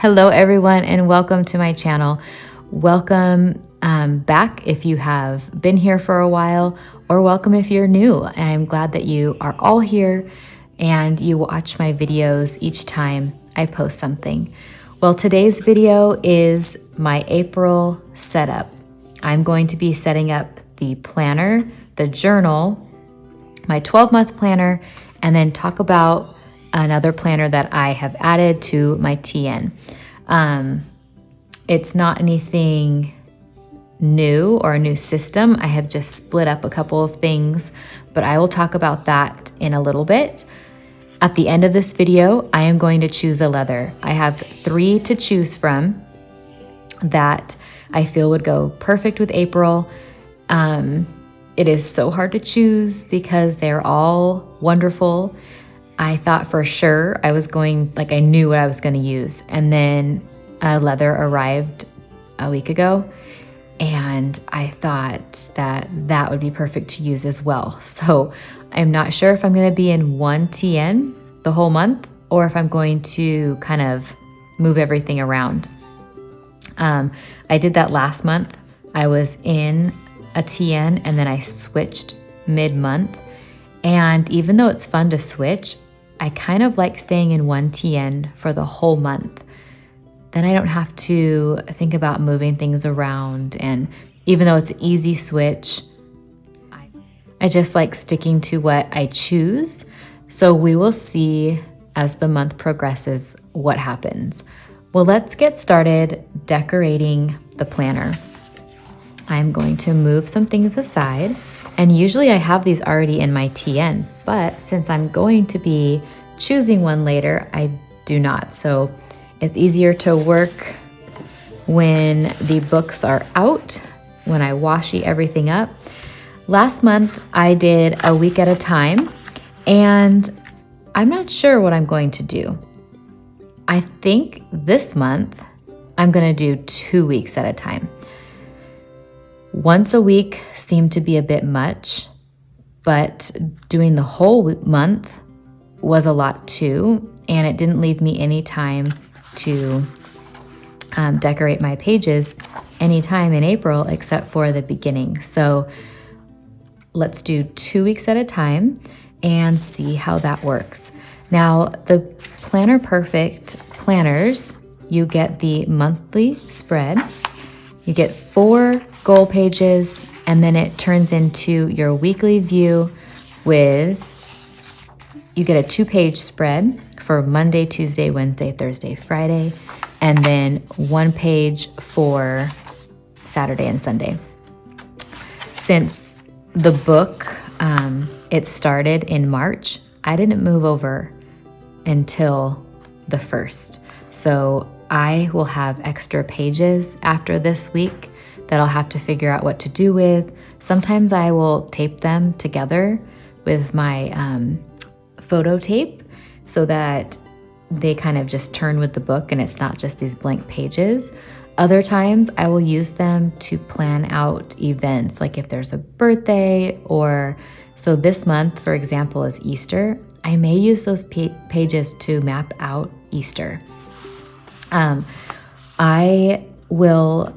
Hello everyone and welcome to my channel. Welcome back if you have been here for a while, or welcome if you're new. I'm glad that you are all here and you watch my videos each time I post something. Well, today's video is my April setup. I'm going to be setting up the planner, the journal, my 12-month planner, and then talk about another planner that I have added to my TN. It's not anything new or a new system. I have just split up a couple of things, but I will talk about that in a little bit. At the end of this video, I am going to choose a leather. I have 3 to choose from that I feel would go perfect with April. It is so hard to choose because they're all wonderful. I thought for sure I knew what I was going to use. And then a leather arrived a week ago, and I thought that would be perfect to use as well. So I'm not sure if I'm going to be in one TN the whole month or if I'm going to kind of move everything around. I did that last month. I was in a TN and then I switched mid-month. And even though it's fun to switch, I kind of like staying in one TN for the whole month. Then I don't have to think about moving things around. And even though it's an easy switch, I just like sticking to what I choose. So we will see as the month progresses what happens. Well, let's get started decorating the planner. I'm going to move some things aside. And usually I have these already in my TN, but since I'm going to be choosing one later, I do not. So it's easier to work when the books are out, when I washi everything up. Last month I did a week at a time, and I'm not sure what I'm going to do. I think this month I'm going to do 2 weeks at a time. Once a week seemed to be a bit much, but doing the whole month was a lot too, and it didn't leave me any time to decorate my pages anytime in April except for the beginning. So let's do 2 weeks at a time and see how that works. Now, the Planner Perfect planners, you get the monthly spread, you get 4 goal pages, and then it turns into your weekly view you get a 2-page spread for Monday, Tuesday, Wednesday, Thursday, Friday, and then 1 page for Saturday and Sunday. Since the book, it started in March, I didn't move over until the 1st. So I will have extra pages after this week that I'll have to figure out what to do with. Sometimes I will tape them together with my photo tape so that they kind of just turn with the book and it's not just these blank pages. Other times I will use them to plan out events, like if there's a birthday so this month, for example, is Easter. I may use those pages to map out Easter. I will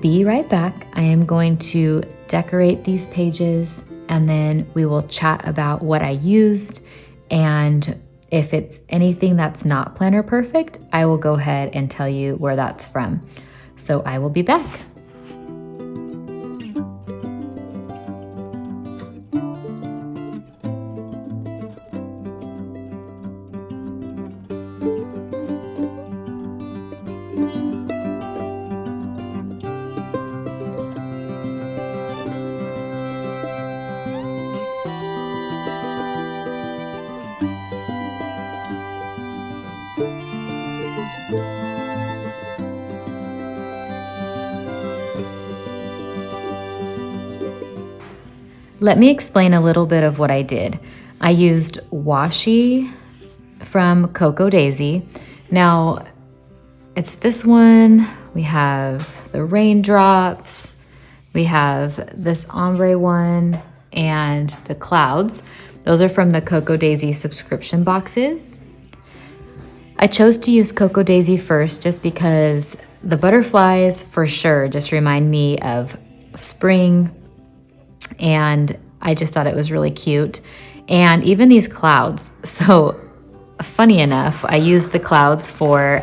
be right back. I am going to decorate these pages and then we will chat about what I used, and if it's anything that's not Planner Perfect, I will go ahead and tell you where that's from. So I will be back. Let me explain a little bit of what I did. I used washi from Cocoa Daisy. Now, it's this one. We have the raindrops. We have this ombre one and the clouds. Those are from the Cocoa Daisy subscription boxes. I chose to use Cocoa Daisy first just because the butterflies for sure just remind me of spring, and I just thought it was really cute. And even these clouds. So funny enough, I used the clouds for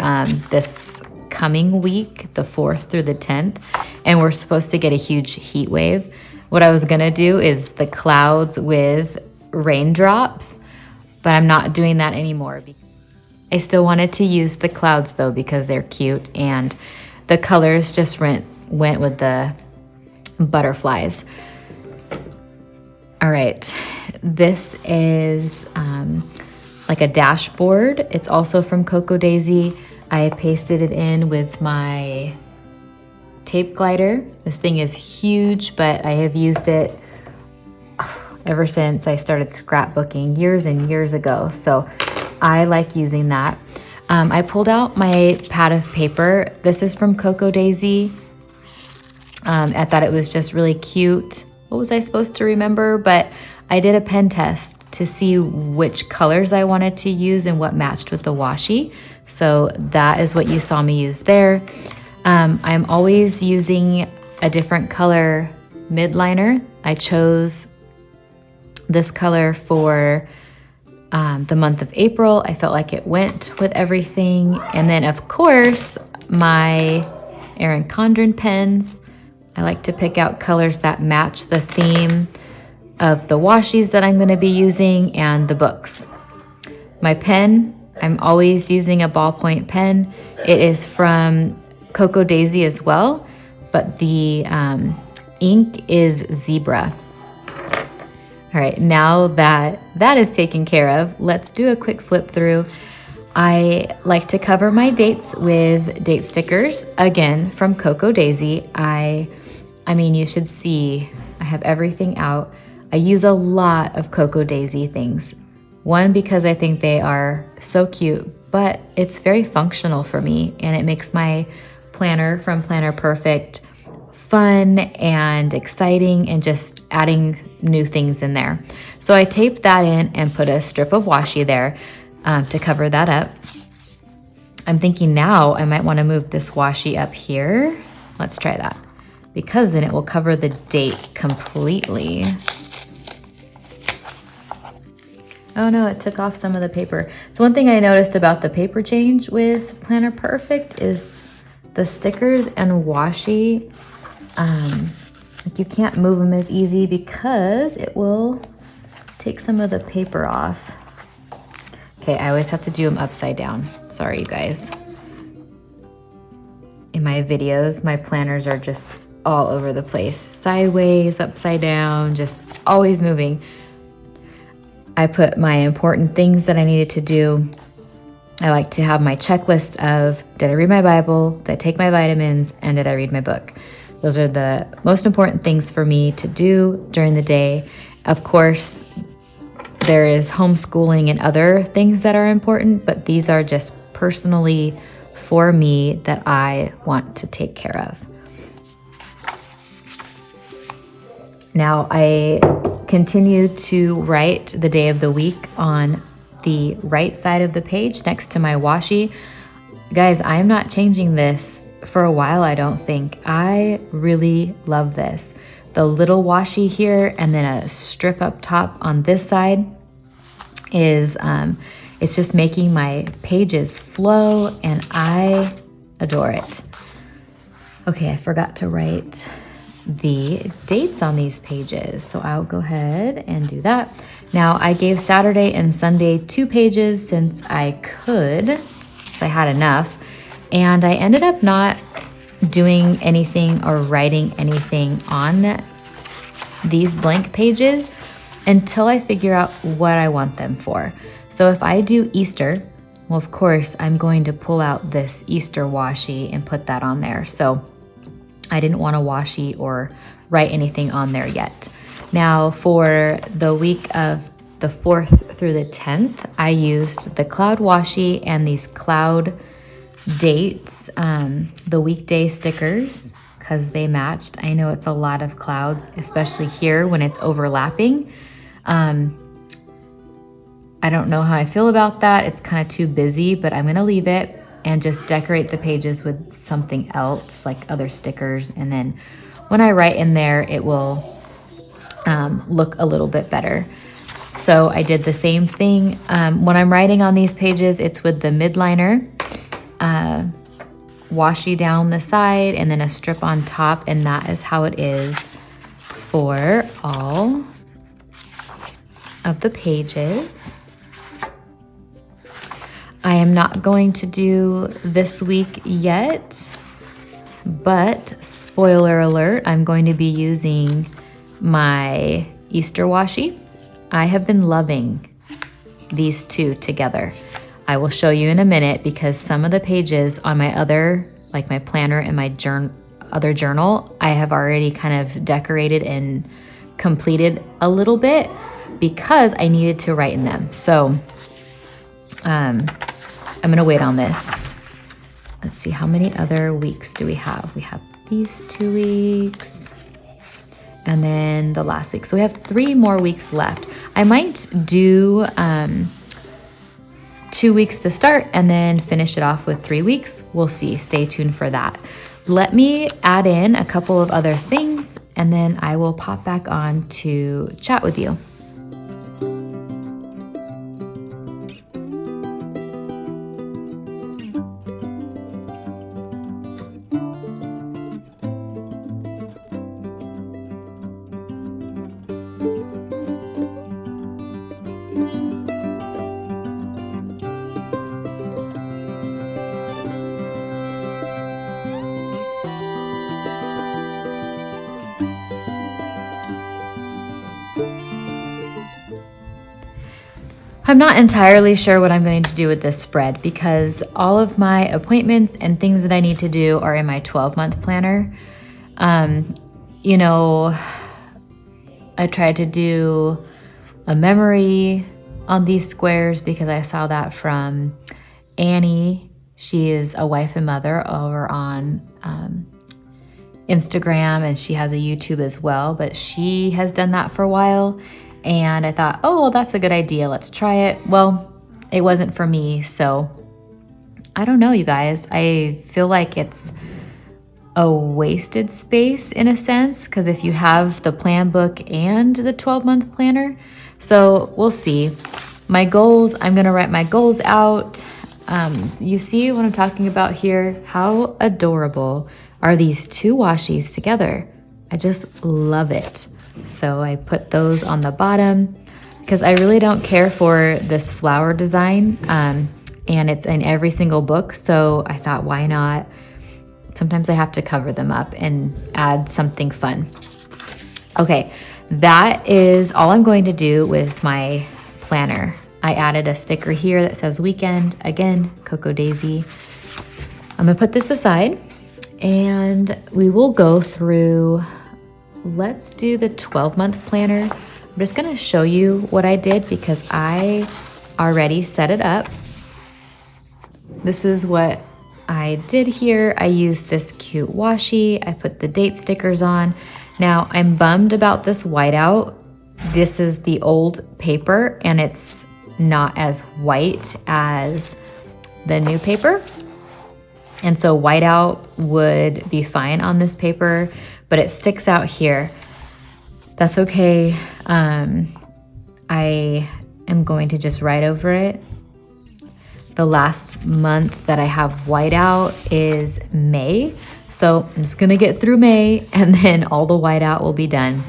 this coming week, the 4th through the 10th, and we're supposed to get a huge heat wave. What I was gonna do is the clouds with raindrops, but I'm not doing that anymore. I still wanted to use the clouds though because they're cute, and the colors just went with the butterflies. All right, this is like a dashboard. It's also from Cocoa Daisy. I pasted it in with my tape glider. This thing is huge, but I have used it ever since I started scrapbooking years and years ago. So I like using that. I pulled out my pad of paper. This is from Cocoa Daisy. I thought it was just really cute. What was I supposed to remember? But I did a pen test to see which colors I wanted to use and what matched with the washi. So that is what you saw me use there. I'm always using a different color midliner. I chose this color for the month of April. I felt like it went with everything. And then of course, my Erin Condren pens. I like to pick out colors that match the theme of the washis that I'm going to be using and the books. My pen, I'm always using a ballpoint pen. It is from Cocoa Daisy as well, but the ink is Zebra. All right, now that that is taken care of, let's do a quick flip through. I like to cover my dates with date stickers, again, from Cocoa Daisy. I mean, you should see, I have everything out. I use a lot of Cocoa Daisy things. One, because I think they are so cute, but it's very functional for me, and it makes my planner from Planner Perfect fun and exciting and just adding new things in there. So I taped that in and put a strip of washi there to cover that up. I'm thinking now I might want to move this washi up here. Let's try that, because then it will cover the date completely. Oh no, it took off some of the paper. So one thing I noticed about the paper change with Planner Perfect is the stickers and washi, like you can't move them as easy because it will take some of the paper off. Okay, I always have to do them upside down. Sorry, you guys. In my videos, my planners are just all over the place. Sideways, upside down, just always moving. I put my important things that I needed to do. I like to have my checklist of, did I read my Bible, did I take my vitamins, and did I read my book? Those are the most important things for me to do during the day. Of course, there is homeschooling and other things that are important, but these are just personally for me that I want to take care of. Now I continue to write the day of the week on the right side of the page next to my washi. Guys, I am not changing this for a while, I don't think. I really love this. The little washi here and then a strip up top on this side is, it's just making my pages flow, and I adore it. Okay, I forgot to write the dates on these pages, so I'll go ahead and do that. Now I gave Saturday and Sunday 2 pages since I could, since I had enough, and I ended up not doing anything or writing anything on these blank pages until I figure out what I want them for. So if I do Easter, well, of course, I'm going to pull out this Easter washi and put that on there. So I didn't want to washi or write anything on there yet. Now for the week of the 4th through the 10th, I used the cloud washi and these cloud dates, the weekday stickers, because they matched. I know it's a lot of clouds, especially here when it's overlapping. I I don't know how I feel about that. It's kind of too busy, but I'm gonna leave it and just decorate the pages with something else, like other stickers. And then when I write in there, it will look a little bit better. So I did the same thing. When I'm writing on these pages, it's with the midliner, washi down the side, and then a strip on top, and that is how it is for all of the pages. I am not going to do this week yet, but spoiler alert, I'm going to be using my Easter washi. I have been loving these two together. I will show you in a minute because some of the pages on my other, like my planner and my other journal, I have already kind of decorated and completed a little bit because I needed to write in them. So I'm gonna wait on this. Let's see, how many other weeks do we have? We have these 2 weeks and then the last week. So we have 3 more weeks left. I might do 2 weeks to start and then finish it off with 3 weeks. We'll see, stay tuned for that. Let me add in a couple of other things and then I will pop back on to chat with you. I'm not entirely sure what I'm going to do with this spread because all of my appointments and things that I need to do are in my 12-month planner. You know, I tried to do a memory on these squares because I saw that from Annie. She is a wife and mother over on Instagram, and she has a YouTube as well, but she has done that for a while. And I thought, oh, well, that's a good idea. Let's try it. Well, it wasn't for me. So I don't know, you guys. I feel like it's a wasted space in a sense, because if you have the plan book and the 12-month planner. So we'll see. My goals, I'm going to write my goals out. You see what I'm talking about here? How adorable are these 2 washis together? I just love it. So I put those on the bottom because I really don't care for this flower design, and it's in every single book. So I thought, why not? Sometimes I have to cover them up and add something fun. Okay, that is all I'm going to do with my planner. I added a sticker here that says weekend, again, Cocoa Daisy. I'm gonna put this aside and we will go through. Let's do the 12-month planner. I'm just gonna show you what I did because I already set it up. This is what I did here. I used this cute washi. I put the date stickers on. Now I'm bummed about this whiteout. This is the old paper and it's not as white as the new paper. And so whiteout would be fine on this paper, but it sticks out here. That's okay. I am going to just write over it. The last month that I have whiteout is May. So I'm just gonna get through May and then all the whiteout will be done.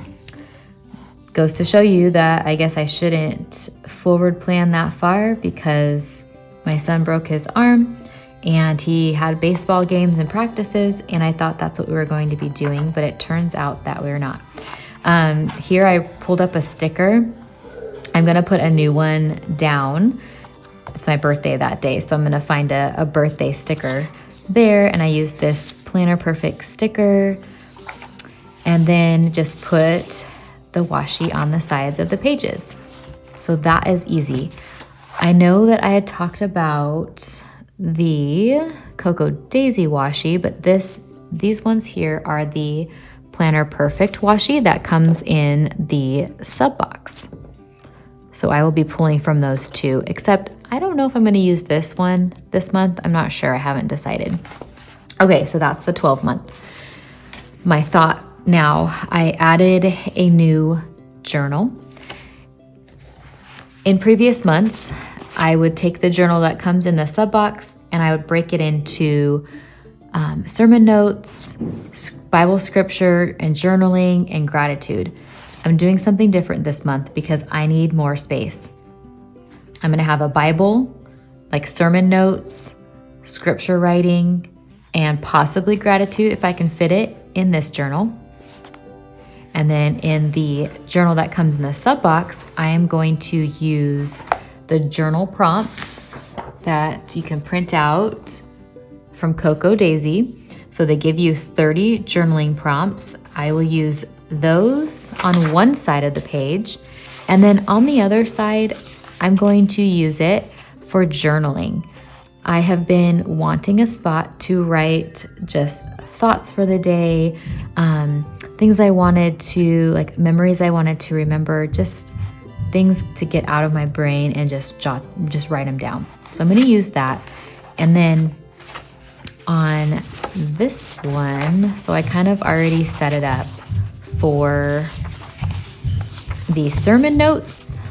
Goes to show you that I guess I shouldn't forward plan that far because my son broke his arm and he had baseball games and practices, and I thought that's what we were going to be doing, but it turns out that we're not. Here I pulled up a sticker. I'm gonna put a new one down. It's my birthday that day, so I'm gonna find a birthday sticker there, and I used this Planner Perfect sticker, and then just put the washi on the sides of the pages. So that is easy. I know that I had talked about the Cocoa Daisy washi, but these ones here are the Planner Perfect washi that comes in the sub box. So I will be pulling from those two, except I don't know if I'm going to use this one this month. I'm not sure. I haven't decided. Okay, so that's the 12 month. My thought now, I added a new journal. In previous months, I would take the journal that comes in the sub box and I would break it into sermon notes, Bible scripture, and journaling and gratitude. I'm doing something different this month because I need more space. I'm going to have a Bible, like sermon notes, scripture writing, and possibly gratitude if I can fit it in this journal. And then in the journal that comes in the sub box, I am going to use the journal prompts that you can print out from Cocoa Daisy. So they give you 30 journaling prompts. I will use those on one side of the page. And then on the other side, I'm going to use it for journaling. I have been wanting a spot to write just thoughts for the day, things I wanted to, like memories I wanted to remember, just things to get out of my brain and just write them down. So I'm going to use that. And then on this one, so I kind of already set it up for the sermon notes.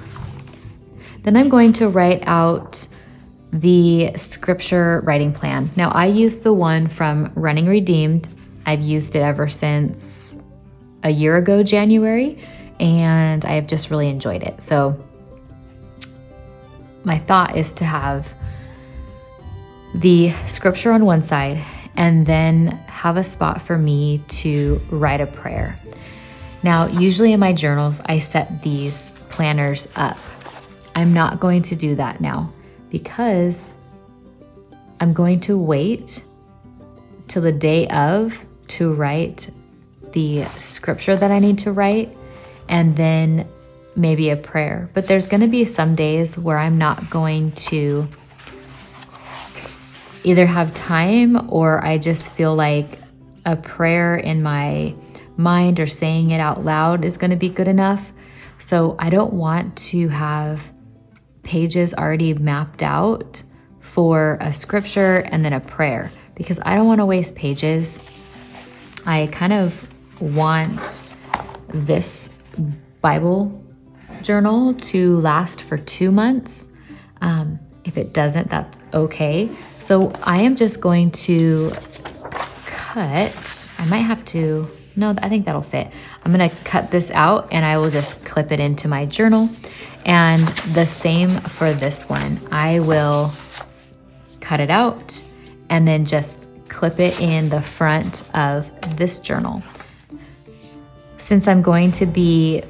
Then I'm going to write out the scripture writing plan. Now I use the one from Running Redeemed. I've used it ever since a year ago, January, and I have just really enjoyed it. So my thought is to have the scripture on one side and then have a spot for me to write a prayer. Now, usually in my journals, I set these planners up. I'm not going to do that now because I'm going to wait till the day of to write the scripture that I need to write and then maybe a prayer. But there's going to be some days where I'm not going to either have time or I just feel like a prayer in my mind or saying it out loud is going to be good enough. So I don't want to have pages already mapped out for a scripture and then a prayer because I don't want to waste pages. I kind of want this Bible journal to last for 2 months. If it doesn't, that's okay. So I am just going to cut, I might have to, no, I think that'll fit. I'm going to cut this out and I will just clip it into my journal. And the same for this one. I will cut it out and then just clip it in the front of this journal. Since I'm going to be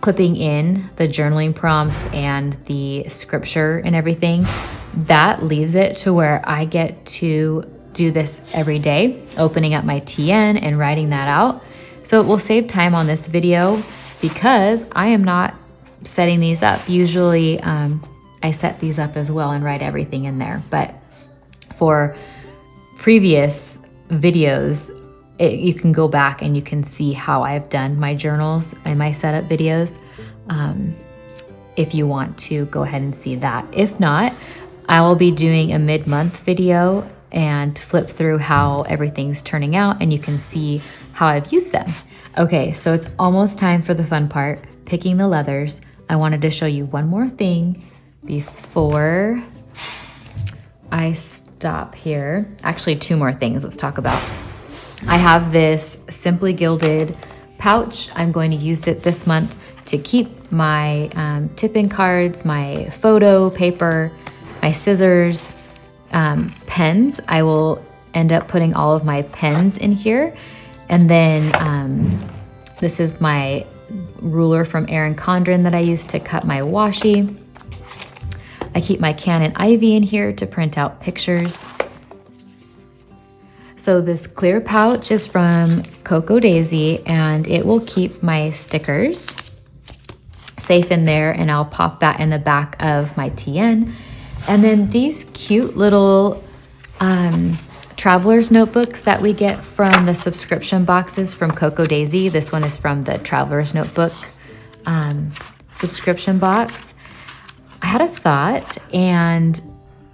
clipping in the journaling prompts and the scripture and everything, that leaves it to where I get to do this every day, opening up my TN and writing that out. So it will save time on this video because I am not setting these up. Usually I set these up as well and write everything in there. But for previous videos, you can go back and you can see how I've done my journals and my setup videos. If you want to go ahead and see that. If not, I will be doing a mid-month video and flip through how everything's turning out and you can see how I've used them. Okay, so it's almost time for the fun part, picking the leathers. I wanted to show you one more thing before I stop here. Actually, 2 more things let's talk about. I have this Simply Gilded pouch. I'm going to use it this month to keep my tip-in cards, my photo paper, my scissors, pens. I will end up putting all of my pens in here. And then this is my ruler from Erin Condren that I use to cut my washi. I keep my Canon Ivy in here to print out pictures. So this clear pouch is from Cocoa Daisy and it will keep my stickers safe in there and I'll pop that in the back of my TN. And then these cute little traveler's notebooks that we get from the subscription boxes from Cocoa Daisy. This one is from the traveler's notebook subscription box, I had a thought, and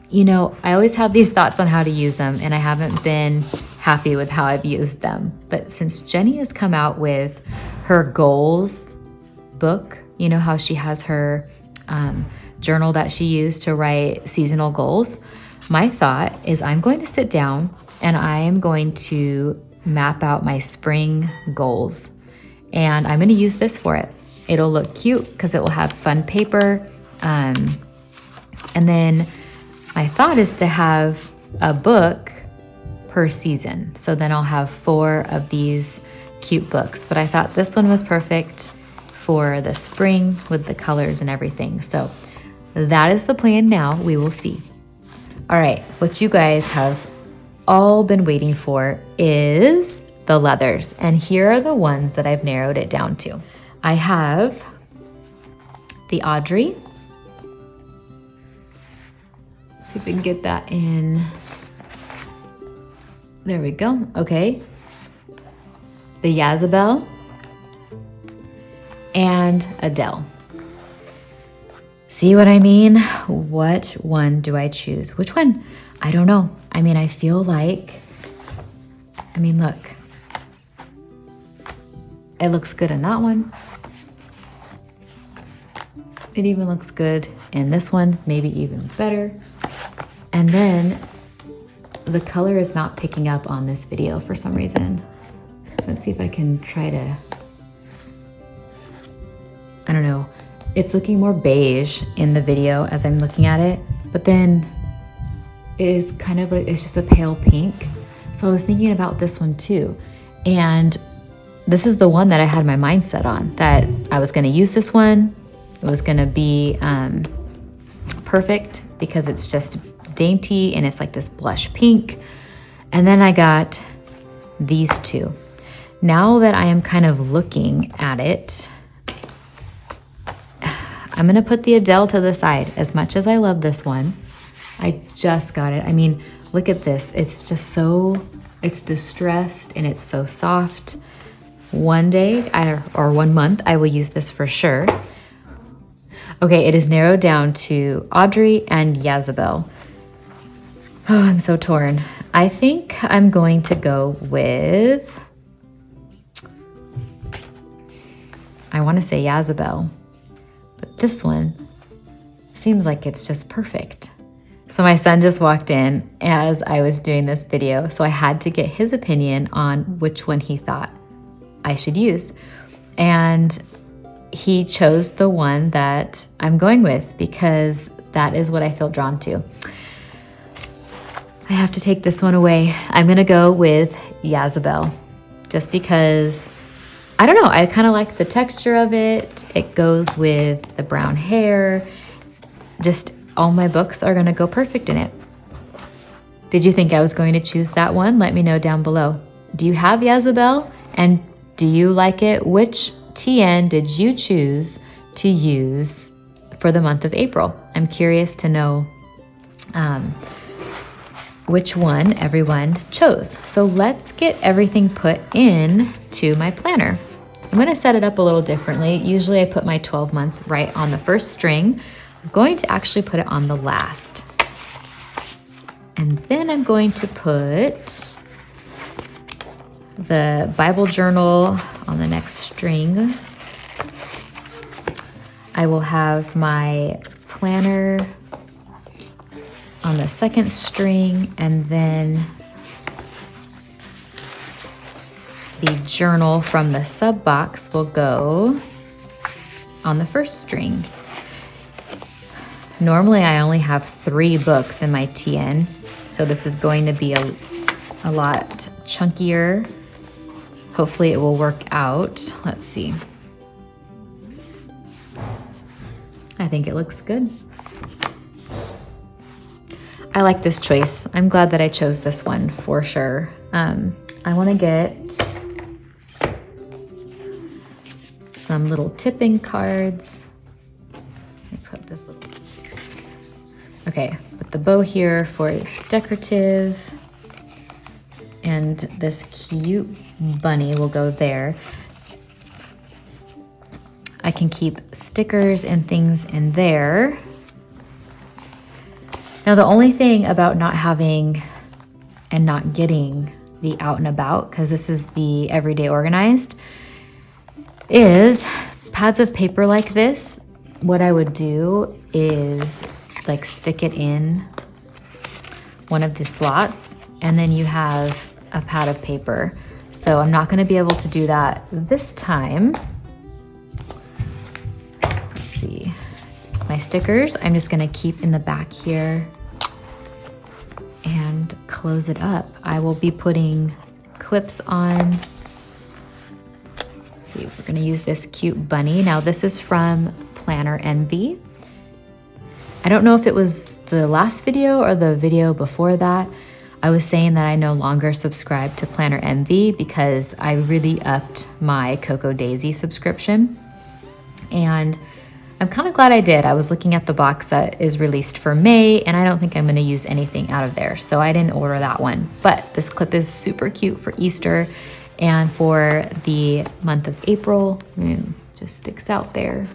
you know, I always have these thoughts on how to use them, and I haven't been happy with how I've used them. But since Jenny has come out with her goals book, you know how she has her journal that she used to write seasonal goals, my thought is I'm going to sit down and I am going to map out my spring goals. And I'm going to use this for it. It'll look cute because it will have fun paper. And then my thought is to have a book per season. So then I'll have 4 of these cute books. But I thought this one was perfect for the spring with the colors and everything. So that is the plan now. We will see. All right, what you guys have all been waiting for is the leathers. And here are the ones that I've narrowed it down to. I have the Audrey. Let's see if we can get that in. There we go. Okay. The Yazabel and Adele. See what I mean? What one do I choose? Which one? I don't know. I mean, I feel like, look. It looks good in that one. It even looks good in this one, maybe even better. And then the color is not picking up on this video for some reason. Let's see if I can try to, I don't know. It's looking more beige in the video as I'm looking at it, but then it is kind of it's just a pale pink. So I was thinking about this one too. And this is the one that I had my mind set on, that I was gonna use this one. It was gonna be perfect because it's just dainty and it's like this blush pink. And then I got these two. Now that I am kind of looking at it, I'm gonna put the Adele to the side. As much as I love this one, I just got it. I mean, look at this. It's just so, it's distressed and it's so soft. One day or 1 month, I will use this for sure. Okay, it is narrowed down to Audrey and Yazabel. Oh, I'm so torn. I think I'm going to go with, I want to say Yazabel, but this one seems like it's just perfect. So my son just walked in as I was doing this video, so I had to get his opinion on which one he thought I should use. And he chose the one that I'm going with because that is what I feel drawn to. I have to take this one away. I'm gonna go with Yazabel just because, I don't know, I kind of like the texture of it. It goes with the brown hair. Just all my books are gonna go perfect in it. Did you think I was going to choose that one? Let me know down below. Do you have Yazabel? And do you like it? Which TN did you choose to use for the month of April? I'm curious to know which one everyone chose. So let's get everything put in to my planner. I'm gonna set it up a little differently. Usually I put my 12-month right on the first string. I'm going to actually put it on the last. And then I'm going to put the Bible journal on the next string. I will have my planner on the second string, and then the journal from the sub box will go on the first string. Normally I only have 3 books in my TN, so this is going to be a lot chunkier. Hopefully it will work out. Let's see. I think it looks good. I like this choice. I'm glad that I chose this one for sure. I want to get some little tipping cards. Let me put this little, okay, put the bow here for decorative, and this cute bunny will go there. I can keep stickers and things in there. Now, the only thing about not having and not getting the out and about, because this is the everyday organized, is pads of paper like this. What I would do is like stick it in one of the slots, and then you have a pad of paper. So I'm not going to be able to do that this time. Let's see. My stickers, I'm just going to keep in the back here and close it up. I will be putting clips on. Let's see, we're going to use this cute bunny. Now this is from Planner Envy. I don't know if it was the last video or the video before that. I was saying that I no longer subscribe to Planner Envy because I really upped my Cocoa Daisy subscription. And I'm kind of glad I did. I was looking at the box that is released for May, and I don't think I'm going to use anything out of there. So I didn't order that one. But this clip is super cute for Easter and for the month of April. Just sticks out there.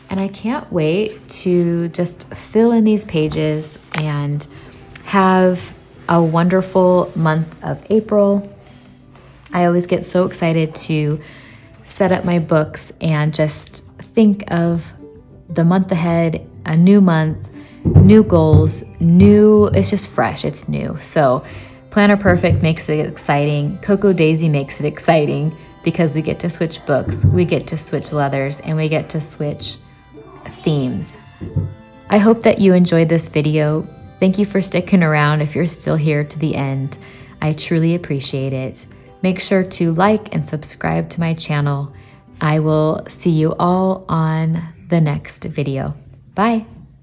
And I can't wait to just fill in these pages and have a wonderful month of April. I always get so excited to set up my books and just think of the month ahead, a new month, new goals, it's just fresh, it's new. So Planner Perfect makes it exciting. Cocoa Daisy makes it exciting because we get to switch books, we get to switch leathers, and we get to switch themes. I hope that you enjoyed this video. Thank you for sticking around if you're still here to the end. I truly appreciate it. Make sure to like and subscribe to my channel. I will see you all on the next video. Bye.